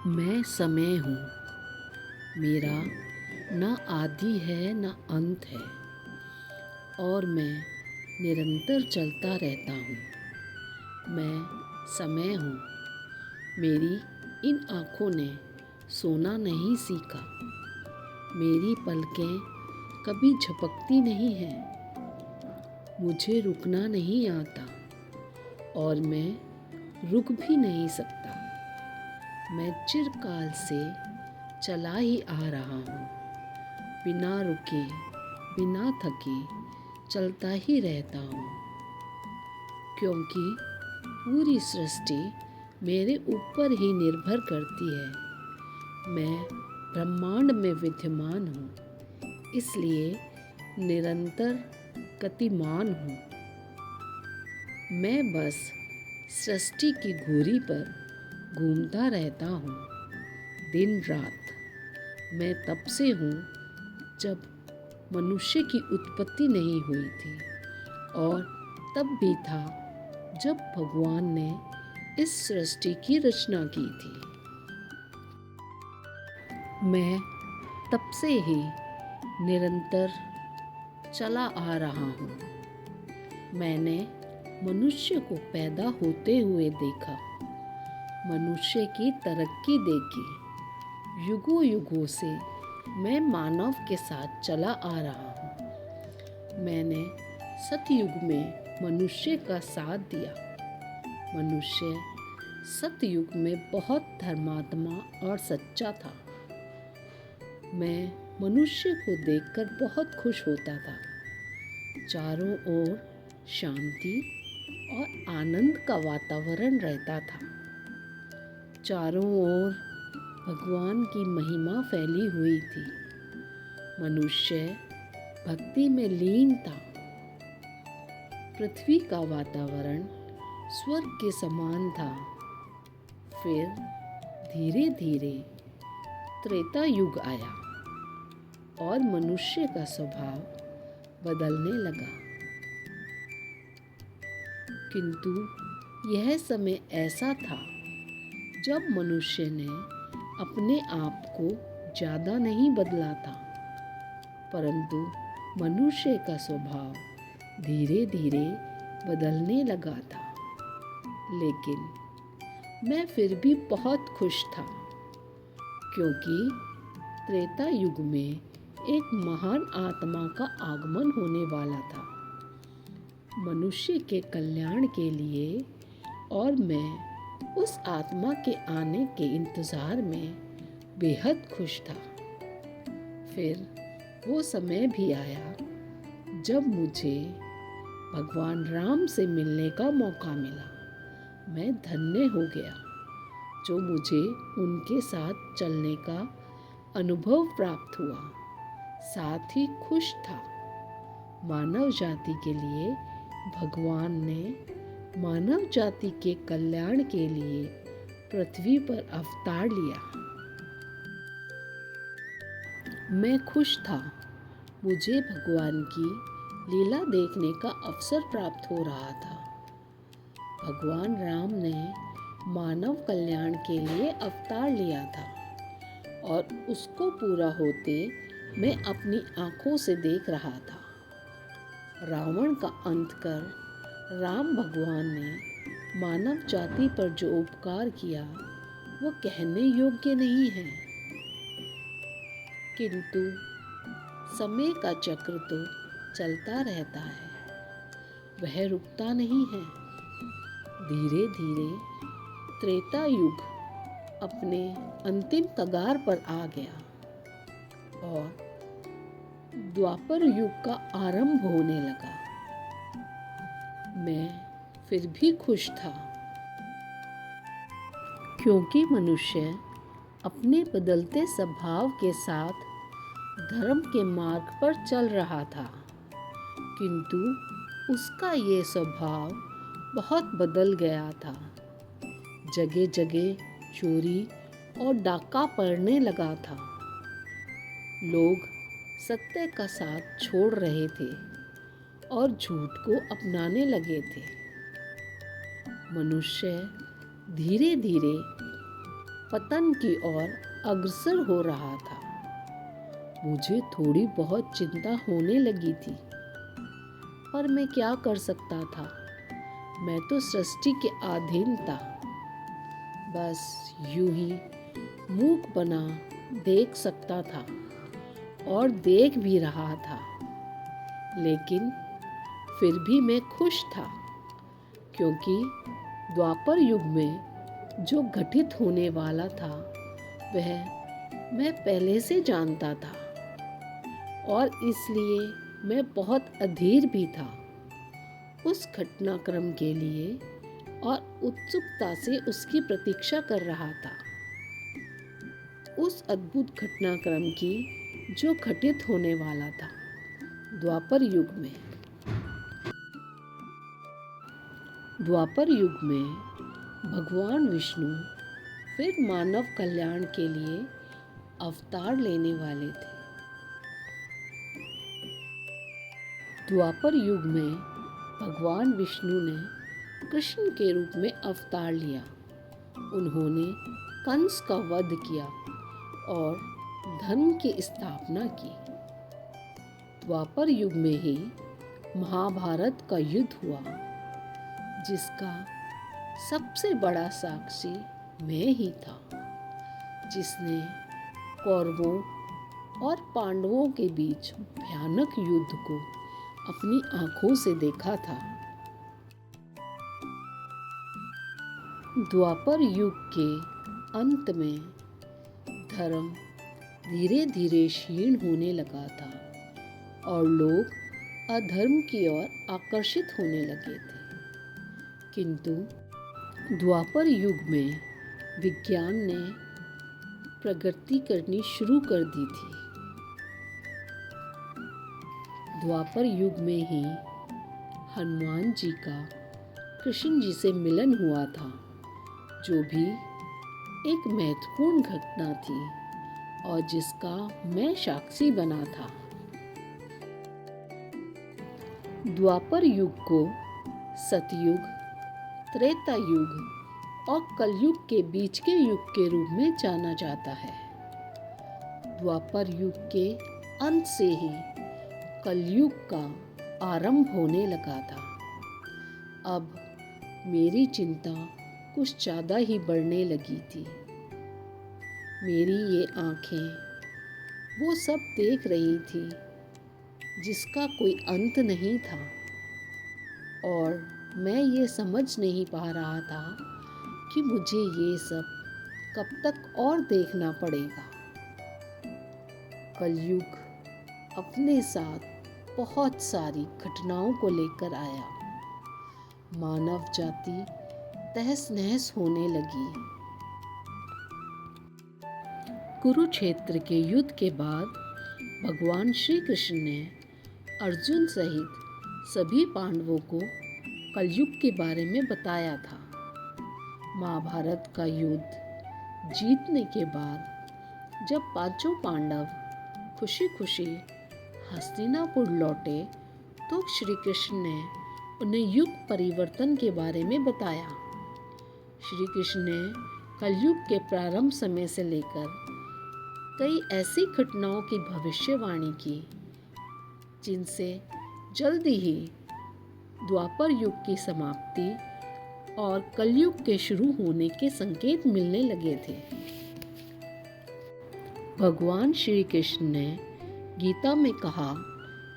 मैं समय हूँ। मेरा न आदि है न अंत है और मैं निरंतर चलता रहता हूँ। मैं समय हूँ। मेरी इन आँखों ने सोना नहीं सीखा। मेरी पलकें कभी झपकती नहीं हैं। मुझे रुकना नहीं आता और मैं रुक भी नहीं सकता। मैं चिरकाल से चला ही आ रहा हूँ। बिना रुके, बिना थके चलता ही रहता हूँ, क्योंकि पूरी सृष्टि मेरे ऊपर ही निर्भर करती है। मैं ब्रह्मांड में विद्यमान हूँ, इसलिए निरंतर गतिमान हूँ। मैं बस सृष्टि की घुरी पर घूमता रहता हूँ दिन रात। मैं तब से हूँ जब मनुष्य की उत्पत्ति नहीं हुई थी, और तब भी था जब भगवान ने इस सृष्टि की रचना की थी। मैं तब से ही निरंतर चला आ रहा हूँ। मैंने मनुष्य को पैदा होते हुए देखा, मनुष्य की तरक्की देखी। युगों युगों से मैं मानव के साथ चला आ रहा हूँ। मैंने सतयुग में मनुष्य का साथ दिया। मनुष्य सतयुग में बहुत धर्मात्मा और सच्चा था। मैं मनुष्य को देखकर बहुत खुश होता था। चारों ओर शांति और आनंद का वातावरण रहता था। चारों ओर भगवान की महिमा फैली हुई थी। मनुष्य भक्ति में लीन था। पृथ्वी का वातावरण स्वर्ग के समान था। फिर धीरे धीरे त्रेता युग आया और मनुष्य का स्वभाव बदलने लगा। किंतु यह समय ऐसा था जब मनुष्य ने अपने आप को ज़्यादा नहीं बदला था, परंतु मनुष्य का स्वभाव धीरे धीरे बदलने लगा था। लेकिन मैं फिर भी बहुत खुश था, क्योंकि त्रेता युग में एक महान आत्मा का आगमन होने वाला था मनुष्य के कल्याण के लिए, और मैं उस आत्मा के आने के इंतज़ार में बेहद खुश था। फिर वो समय भी आया जब मुझे भगवान राम से मिलने का मौका मिला। मैं धन्य हो गया जो मुझे उनके साथ चलने का अनुभव प्राप्त हुआ। साथ ही खुश था। मानव जाति के लिए भगवान ने मानव जाति के कल्याण के लिए पृथ्वी पर अवतार लिया। मैं खुश था। मुझे भगवान की लीला देखने का अवसर प्राप्त हो रहा था। भगवान राम ने मानव कल्याण के लिए अवतार लिया था, और उसको पूरा होते मैं अपनी आँखों से देख रहा था। रावण का अंत कर राम भगवान ने मानव जाति पर जो उपकार किया वो कहने योग्य नहीं है। किंतु समय का चक्र तो चलता रहता है, वह रुकता नहीं है। धीरे धीरे त्रेता युग अपने अंतिम कगार पर आ गया और द्वापर युग का आरंभ होने लगा। मैं फिर भी खुश था, क्योंकि मनुष्य अपने बदलते स्वभाव के साथ धर्म के मार्ग पर चल रहा था। किंतु उसका ये स्वभाव बहुत बदल गया था। जगह जगह चोरी और डाका पड़ने लगा था। लोग सत्य का साथ छोड़ रहे थे और झूठ को अपनाने लगे थे। मनुष्य धीरे धीरे पतन की ओर अग्रसर हो रहा था। मुझे थोड़ी बहुत चिंता होने लगी थी, पर मैं क्या कर सकता था। मैं तो सृष्टि के अधीन था। बस यूं ही मूक बना देख सकता था और देख भी रहा था। लेकिन फिर भी मैं खुश था, क्योंकि द्वापर युग में जो घटित होने वाला था वह मैं पहले से जानता था, और इसलिए मैं बहुत अधीर भी था उस घटनाक्रम के लिए और उत्सुकता से उसकी प्रतीक्षा कर रहा था। उस अद्भुत घटनाक्रम की जो घटित होने वाला था द्वापर युग में। द्वापर युग में भगवान विष्णु फिर मानव कल्याण के लिए अवतार लेने वाले थे। द्वापर युग में भगवान विष्णु ने कृष्ण के रूप में अवतार लिया। उन्होंने कंस का वध किया और धर्म की स्थापना की। द्वापर युग में ही महाभारत का युद्ध हुआ, जिसका सबसे बड़ा साक्षी मैं ही था, जिसने कौरवों और पांडवों के बीच भयानक युद्ध को अपनी आंखों से देखा था। द्वापर युग के अंत में धर्म धीरे धीरे क्षीण होने लगा था और लोग अधर्म की ओर आकर्षित होने लगे थे। किंतु द्वापर युग में विज्ञान ने प्रगति करनी शुरू कर दी थी। द्वापर युग में ही हनुमान जी का कृष्ण जी से मिलन हुआ था, जो भी एक महत्वपूर्ण घटना थी और जिसका मैं साक्षी बना था। द्वापर युग को सतयुग, त्रेता युग और कलयुग के बीच के युग के रूप में जाना जाता है। द्वापर युग के अंत से ही कलयुग का आरंभ होने लगा था। अब मेरी चिंता कुछ ज़्यादा ही बढ़ने लगी थी। मेरी ये आंखें वो सब देख रही थी जिसका कोई अंत नहीं था, और मैं ये समझ नहीं पा रहा था कि मुझे ये सब कब तक और देखना पड़ेगा। कलयुग अपने साथ बहुत सारी घटनाओं को लेकर आया। मानव जाति तहस नहस होने लगी। कुरुक्षेत्र के युद्ध के बाद भगवान श्री कृष्ण ने अर्जुन सहित सभी पांडवों को कलयुग के बारे में बताया था। महाभारत का युद्ध जीतने के बाद जब पांचों पांडव खुशी खुशी हस्तिनापुर लौटे, तो श्री कृष्ण ने उन्हें युग परिवर्तन के बारे में बताया। श्री कृष्ण ने कलयुग के प्रारंभ समय से लेकर कई ऐसी घटनाओं की भविष्यवाणी की जिनसे जल्दी ही द्वापर युग की समाप्ति और कलयुग के शुरू होने के संकेत मिलने लगे थे। भगवान श्री कृष्ण ने गीता में कहा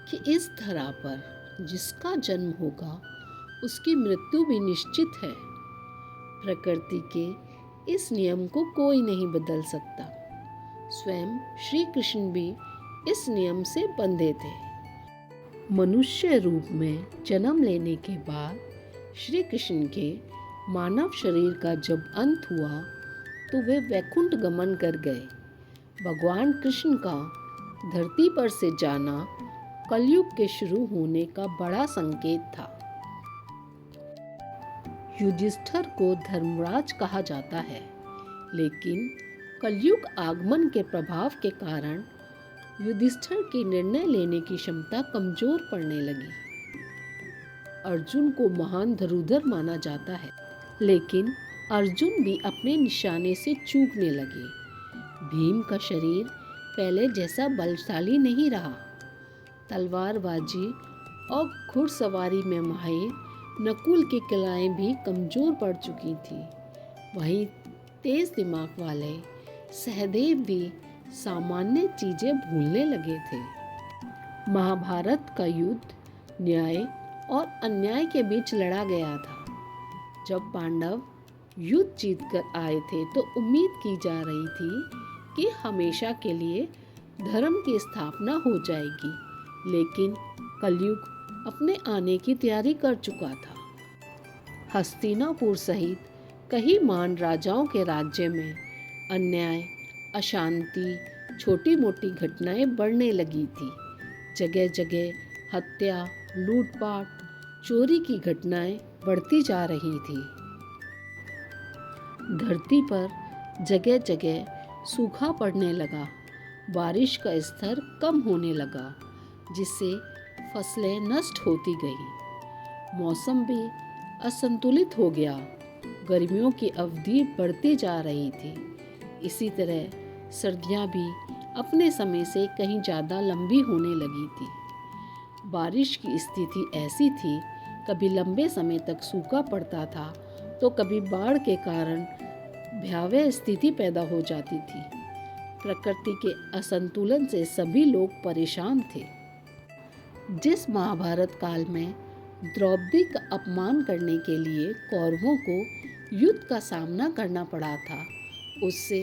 कि इस धरा पर जिसका जन्म होगा उसकी मृत्यु भी निश्चित है। प्रकृति के इस नियम को कोई नहीं बदल सकता। स्वयं श्री कृष्ण भी इस नियम से बंधे थे। मनुष्य रूप में जन्म लेने के बाद श्री कृष्ण के मानव शरीर का जब अंत हुआ तो वे वैकुंठ गमन कर गए। भगवान कृष्ण का धरती पर से जाना कलयुग के शुरू होने का बड़ा संकेत था। युधिष्ठिर को धर्मराज कहा जाता है, लेकिन कलयुग आगमन के प्रभाव के कारण युधिष्ठिर की निर्णय लेने की क्षमता कमजोर पड़ने लगी। अर्जुन को महान धनुर्धर माना जाता है, लेकिन अर्जुन भी अपने निशाने से चूकने लगे। भीम का शरीर पहले जैसा बलशाली नहीं रहा। तलवारबाजी और घुड़सवारी में माहिर नकुल की कलाएं भी कमजोर पड़ चुकी थी। वहीं तेज दिमाग वाले सहदेव भी सामान्य चीजें भूलने लगे थे। महाभारत का युद्ध न्याय और अन्याय के बीच लड़ा गया था। जब पांडव युद्ध जीतकर आए थे तो उम्मीद की जा रही थी कि हमेशा के लिए धर्म की स्थापना हो जाएगी, लेकिन कलयुग अपने आने की तैयारी कर चुका था। हस्तिनापुर सहित कई महान राजाओं के राज्य में अन्याय, अशांति, छोटी मोटी घटनाएं बढ़ने लगी थी। जगह जगह हत्या, लूटपाट, चोरी की घटनाएं बढ़ती जा रही थी। धरती पर जगह जगह सूखा पड़ने लगा। बारिश का स्तर कम होने लगा, जिससे फसलें नष्ट होती गई। मौसम भी असंतुलित हो गया। गर्मियों की अवधि बढ़ती जा रही थी। इसी तरह सर्दियां भी अपने समय से कहीं ज़्यादा लंबी होने लगी थी। बारिश की स्थिति ऐसी थी, कभी लंबे समय तक सूखा पड़ता था तो कभी बाढ़ के कारण भयावह स्थिति पैदा हो जाती थी। प्रकृति के असंतुलन से सभी लोग परेशान थे। जिस महाभारत काल में द्रौपदी का अपमान करने के लिए कौरवों को युद्ध का सामना करना पड़ा था, उससे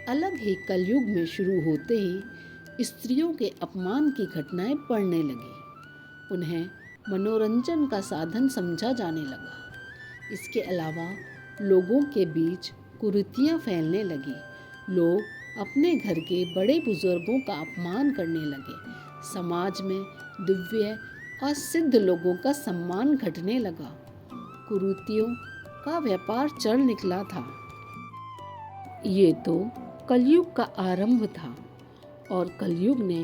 अलग ही कलयुग में शुरू होते ही स्त्रियों के अपमान की घटनाएं बढ़ने लगी। उन्हें मनोरंजन का साधन समझा जाने लगा। इसके अलावा लोगों के बीच कुरीतियां फैलने लगी। लोग अपने घर के बड़े बुजुर्गों का अपमान करने लगे। समाज में दिव्य और सिद्ध लोगों का सम्मान घटने लगा। कुरीतियों का व्यापार चल निकला था। ये तो कलयुग का आरंभ था और कलयुग ने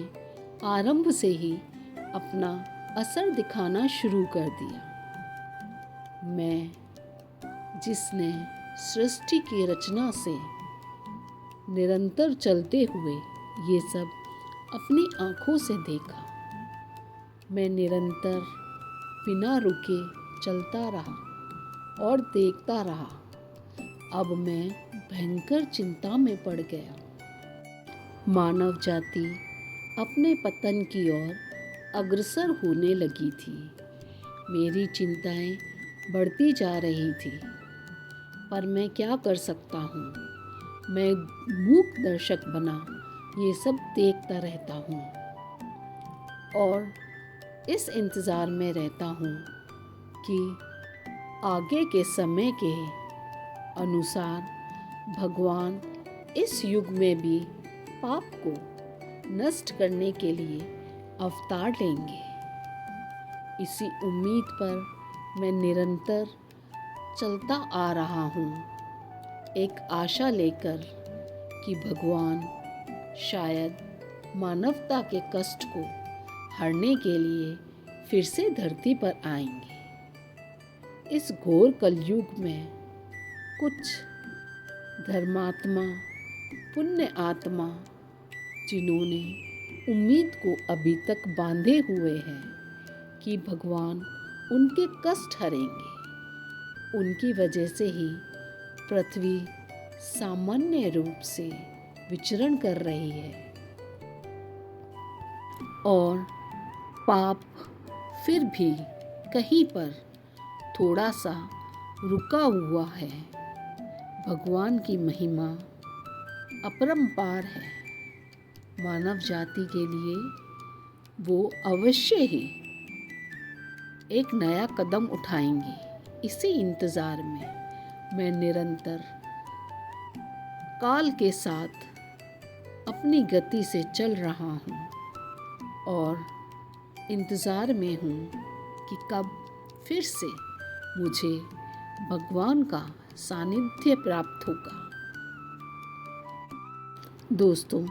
आरंभ से ही अपना असर दिखाना शुरू कर दिया। मैं, जिसने सृष्टि की रचना से निरंतर चलते हुए ये सब अपनी आँखों से देखा। मैं निरंतर बिना रुके चलता रहा और देखता रहा। अब मैं भयंकर चिंता में पड़ गया। मानव जाति अपने पतन की ओर अग्रसर होने लगी थी। मेरी चिंताएं बढ़ती जा रही थी, पर मैं क्या कर सकता हूँ। मैं मूक दर्शक बना ये सब देखता रहता हूँ और इस इंतज़ार में रहता हूँ कि आगे के समय के अनुसार भगवान इस युग में भी पाप को नष्ट करने के लिए अवतार लेंगे। इसी उम्मीद पर मैं निरंतर चलता आ रहा हूँ, एक आशा लेकर कि भगवान शायद मानवता के कष्ट को हरने के लिए फिर से धरती पर आएंगे। इस घोर कलयुग में कुछ धर्मात्मा, पुण्य आत्मा, जिन्होंने उम्मीद को अभी तक बांधे हुए हैं कि भगवान उनके कष्ट हरेंगे, उनकी वजह से ही पृथ्वी सामान्य रूप से विचरण कर रही है और पाप फिर भी कहीं पर थोड़ा सा रुका हुआ है। भगवान की महिमा अपरंपार है। मानव जाति के लिए वो अवश्य ही एक नया कदम उठाएंगे। इसी इंतज़ार में मैं निरंतर काल के साथ अपनी गति से चल रहा हूँ और इंतज़ार में हूँ कि कब फिर से मुझे भगवान का सानिध्य प्राप्त होगा। दोस्तों,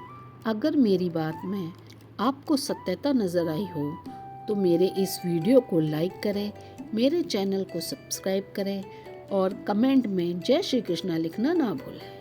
अगर मेरी बात में आपको सत्यता नज़र आई हो तो मेरे इस वीडियो को लाइक करें, मेरे चैनल को सब्सक्राइब करें और कमेंट में जय श्री कृष्णा लिखना ना भूलें।